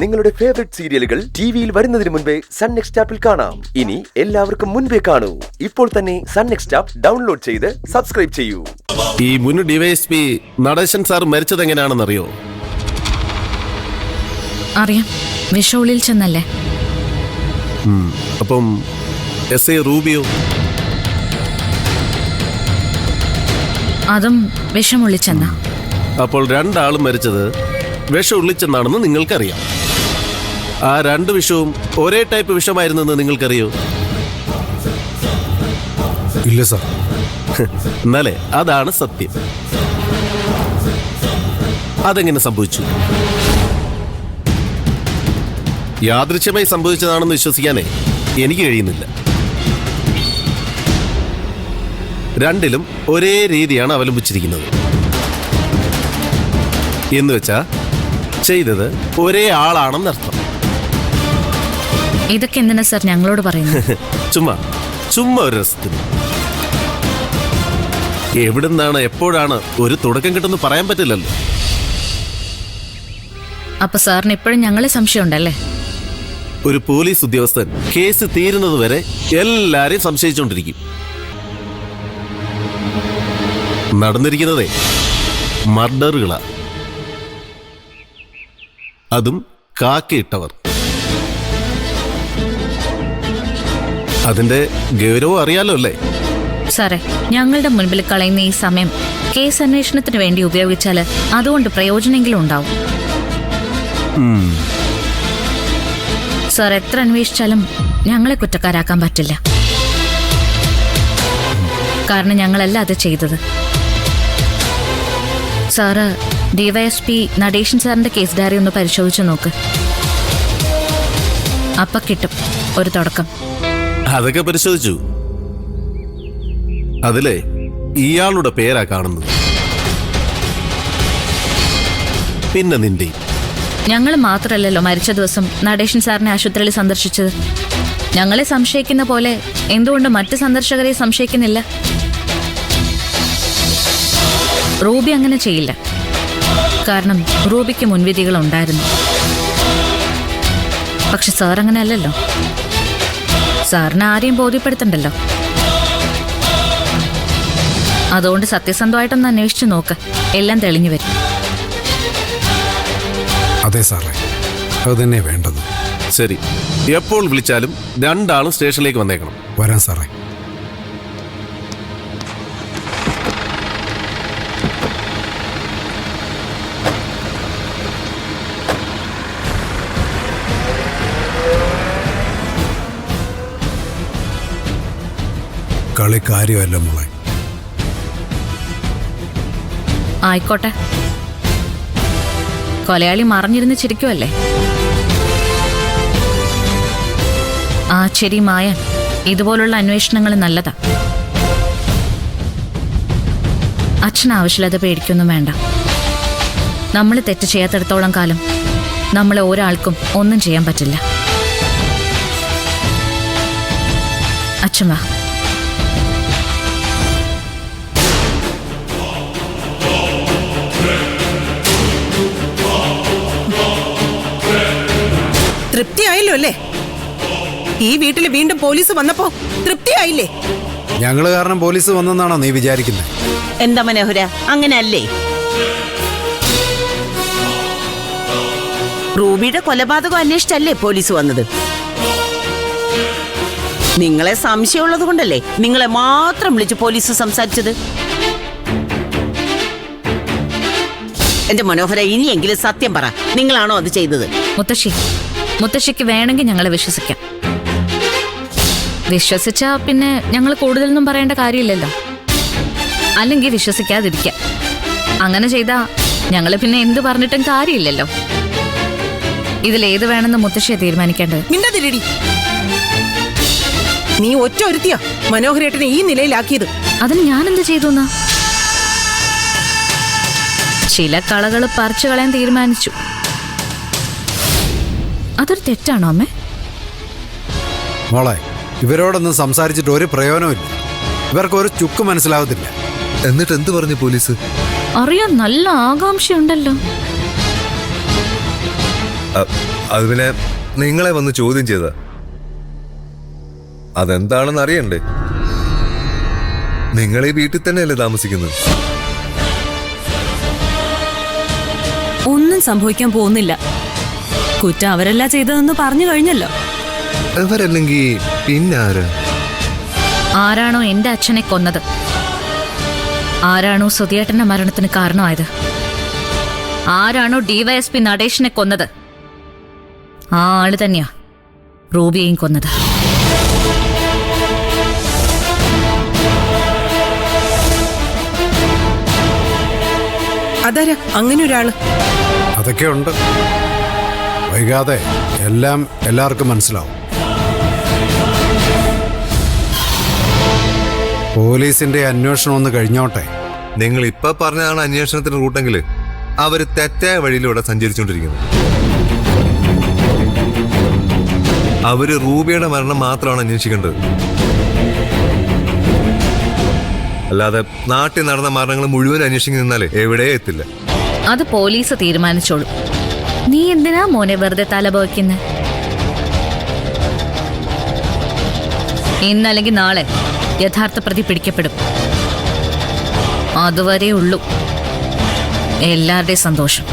നിങ്ങളുടെ ഫേവറേറ്റ് സീരിയലുകൾ ടിവിയിൽ വരുന്നതിന് മുൻപേ സൺ നെക്സ്റ്റ് ആപ്പിൽ കാണാം. ഇനി എല്ലാവർക്കും മുൻപേ കാണൂ. ഇപ്പോൾ തന്നെ സൺ നെക്സ്റ്റ് ആപ്പ് ഡൗൺലോഡ് ചെയ്ത് സബ്സ്ക്രൈബ് ചെയ്യൂ. ഈ മുൻ ഡിവൈഎസ്പി നടേശൻ സാർ മരിച്ചത് എങ്ങനെയാണെന്നറിയോ? അറിയാം, വിഷുള്ളിൽ ചെന്നല്ലേ. അപ്പം എസ്.ഐ. റൂബിയോ? അതും വിഷമുള്ളിച്ചെന്ന. അപ്പോൾ രണ്ടാളും മരിച്ചത് വിഷം ഉള്ളിച്ചെന്നാണെന്ന് നിങ്ങൾക്കറിയാം. ആ രണ്ട് വിഷവും ഒരേ ടൈപ്പ് വിഷമായിരുന്നെന്ന് നിങ്ങൾക്കറിയോ? ഇല്ല സാർ. എന്നാലേ അതാണ് സത്യം. അതെങ്ങനെ സംഭവിച്ചു? യാദൃച്ഛമായി സംഭവിച്ചതാണെന്ന് വിശ്വസിക്കാനേ എനിക്ക് കഴിയുന്നില്ല. രണ്ടിലും ഒരേ രീതിയാണ് അവലംബിച്ചിരിക്കുന്നത്. എന്ന് വെച്ചാ ചെയ്തത് ഒരേ ആളാണെന്നർത്ഥം. ഇതൊക്കെ എന്തിനാ സാർ ഞങ്ങളോട് പറയുന്നത്? ചുമ്മാ ഒരു രസത്തിന്. എവിടുന്നാണ് എപ്പോഴാണ് ഒരു തുടക്കം കിട്ടുമെന്ന് പറയാൻ പറ്റില്ലല്ലോ. അപ്പൊ സാറിന് ഇപ്പോഴും ഞങ്ങളെ സംശയമുണ്ടല്ലേ? ഒരു പോലീസ് ഉദ്യോഗസ്ഥൻ കേസ് തീരുന്നത് വരെ എല്ലാരെയും സംശയിച്ചുകൊണ്ടിരിക്കും. നടന്നിരിക്കുന്നതേ മർഡറുകളാ, അതും കാക്കയിട്ടവർ. അതിന്റെ ഗൗരവം അറിയാലോ അല്ലേ? സാറേ, ഞങ്ങളുടെ മുൻപിൽ കളയുന്ന ഈ സമയം കേസ് അന്വേഷണത്തിന് വേണ്ടി ഉപയോഗിച്ചാൽ അതുകൊണ്ട് പ്രയോജനമെങ്കിലും ഉണ്ടാവും. സാർ എത്ര അന്വേഷിച്ചാലും ഞങ്ങളെ കുറ്റക്കാരാക്കാൻ പറ്റില്ല. കാരണം ഞങ്ങളല്ല അത് ചെയ്തത്. സാറ് ഡിവൈഎസ്പി നടേശൻ സാറിന്റെ കേസ് ഡയറി ഒന്ന് പരിശോധിച്ചു നോക്ക്. അപ്പൊ കിട്ടും ഒരു തുടക്കം. അതൊക്കെ പരിശോധിച്ചു. അതിലെ ഇയാളുടെ പേരാ കാണുന്നത്. പിന്നെ നിന്റെ. ഞങ്ങൾ മാത്രമല്ലല്ലോ മരിച്ച ദിവസം നടേശൻ സാറിനെ ആശുപത്രിയിൽ സന്ദർശിച്ചത്. ഞങ്ങളെ സംശയിക്കുന്ന പോലെ എന്തുകൊണ്ട് മറ്റ് സന്ദർശകരെ സംശയിക്കുന്നില്ല? റൂബി അങ്ങനെ ചെയ്യില്ല. കാരണം റൂബിക്ക് മുൻവിധികൾ ഉണ്ടായിരുന്നു. പക്ഷെ സാർ അങ്ങനെ അല്ലല്ലോ. സാറിന് ആരെയും ബോധ്യപ്പെടുത്തണ്ടല്ലോ. അതുകൊണ്ട് സത്യസന്ധമായിട്ടൊന്ന് അന്വേഷിച്ചു നോക്ക്, എല്ലാം തെളിഞ്ഞു വരും. അതെ സാറേ, അത് തന്നെ വേണ്ടത്. ശരി, എപ്പോൾ വിളിച്ചാലും രണ്ടാളും സ്റ്റേഷനിലേക്ക് വന്നേക്കണം. വരാം സാറേ. കളി കാര്യമല്ല മോളെ. ആയിക്കോട്ടെ, കൊലയാളി മറിഞ്ഞിരുന്ന് ചിരിക്കുമല്ലേ? ആ ശരി മായാൻ, ഇതുപോലുള്ള അന്വേഷണങ്ങൾ നല്ലതാ. അച്ഛൻ ആവശ്യമില്ലാതെ പേടിക്കൊന്നും വേണ്ട. നമ്മൾ തെറ്റ് ചെയ്യാത്തിടത്തോളം കാലം നമ്മളെ ഒരാൾക്കും ഒന്നും ചെയ്യാൻ പറ്റില്ല. അച്ഛൻ വാ. തൃപ്തിയായല്ലോ അല്ലേ? ഈ വീട്ടിൽ വീണ്ടും പോലീസ് വന്നപ്പോ തൃപ്തിയായില്ലേ? ഞങ്ങള് കാരണം പോലീസ് വന്നെന്നാണോ നീ വിചാരിക്കുന്നത്? എന്താ മനോഹര, അങ്ങനെയല്ലേ? റൂബിയുടെ കൊലപാതകം അന്വേഷിച്ചല്ലേ പോലീസ് വന്നത്? നിങ്ങളെ സംശയമുള്ളത് കൊണ്ടല്ലേ നിങ്ങളെ മാത്രം വിളിച്ച് പോലീസ് സംസാരിച്ചത്? എന്റെ മനോഹര, ഇനിയെങ്കിലും സത്യം പറ, നിങ്ങളാണോ അത് ചെയ്തത്? മുത്തശ്ശിക്ക് വേണമെങ്കിൽ ഞങ്ങളെ വിശ്വസിക്കാം. വിശ്വസിച്ചാ പിന്നെ ഞങ്ങൾ കൂടുതലൊന്നും പറയേണ്ട കാര്യമില്ലല്ലോ. അല്ലെങ്കിൽ വിശ്വസിക്കാതിരിക്കാം. അങ്ങനെ ചെയ്താ ഞങ്ങള് പിന്നെ എന്ത് പറഞ്ഞിട്ടും കാര്യമില്ലല്ലോ. ഇതിലേത് വേണമെന്ന് മുത്തശ്ശിയെ തീരുമാനിക്കേണ്ടത്. മിണ്ടതിരടി. നീ ഒറ്റ ഒരുത്തിയാ മനോഹരേട്ടനെ ഈ നിലയിലാക്കിയത്. അതിന് ഞാനെന്ത് ചെയ്തു? ചില കളകൾ പറിച്ചു കളയാൻ തീരുമാനിച്ചു. അതൊരു തെറ്റാണോ അമ്മേ? മോളെ, ഇവരോടൊന്നും സംസാരിച്ചിട്ട് ഒരു പ്രയോജനമില്ല. ഇവർക്ക് ഒരു ചുക്ക് മനസ്സിലാവത്തില്ല. എന്നിട്ട് എന്ത് പറഞ്ഞു പോലീസ്? അറിയാൻ നല്ല ആകാംക്ഷയുണ്ടല്ലോ. അത് പിന്നെ നിങ്ങളെ വന്ന് ചോദ്യം ചെയ്ത അതെന്താണെന്ന് അറിയണ്ടേ? നിങ്ങൾ ഈ വീട്ടിൽ തന്നെയല്ലേ താമസിക്കുന്നത്? ഒന്നും സംഭവിക്കാൻ പോകുന്നില്ല. കുറ്റം അവരല്ല ചെയ്തതെന്ന് പറഞ്ഞു കഴിഞ്ഞല്ലോ. അവരല്ലെങ്കിൽ പിന്നെ ആരാ? ആരാണോ എന്റെ അച്ഛനെ കൊന്നത്, ആരാണോ സുധിയേട്ടന്റെ മരണത്തിന് കാരണമായത്, ആരാണോ ഡിവൈഎസ്പി നടേശനെ കൊന്നത്, ആ ആള് തന്നെയാ റൂബിയെയും കൊന്നത്. അതാരാ അങ്ങനെ ഒരാള്? അതൊക്കെ ഉണ്ട്. വൈകാതെ എല്ലാം എല്ലാവർക്കും മനസ്സിലാവും. പോലീസിന്റെ അന്വേഷണം ഒന്ന് കഴിഞ്ഞോട്ടെ. നിങ്ങൾ ഇപ്പൊ പറഞ്ഞതാണ് അന്വേഷണത്തിന്റെ റൂട്ടെങ്കിൽ അവര് തെറ്റായ വഴിയിലൂടെ സഞ്ചരിച്ചുകൊണ്ടിരിക്കുന്നത്. അവര് റൂബിയുടെ മരണം മാത്രമാണ് അന്വേഷിക്കേണ്ടത്. അല്ലാതെ നാട്ടിൽ നടന്ന മരണങ്ങൾ മുഴുവൻ അന്വേഷിക്കാൻ നിന്നാലേ എവിടെ എത്തില്ല. അത് പോലീസ് തീരുമാനിച്ചോളൂ. നീ എന്തിനാ മോനെ വെറുതെ തലപോയ്ക്കുന്നെ? ഇന്നല്ലെങ്കിൽ നാളെ യഥാർത്ഥ പ്രതി പിടിക്കപ്പെടും. അതുവരെ ഉള്ളൂ എല്ലാവരുടെയും സന്തോഷം.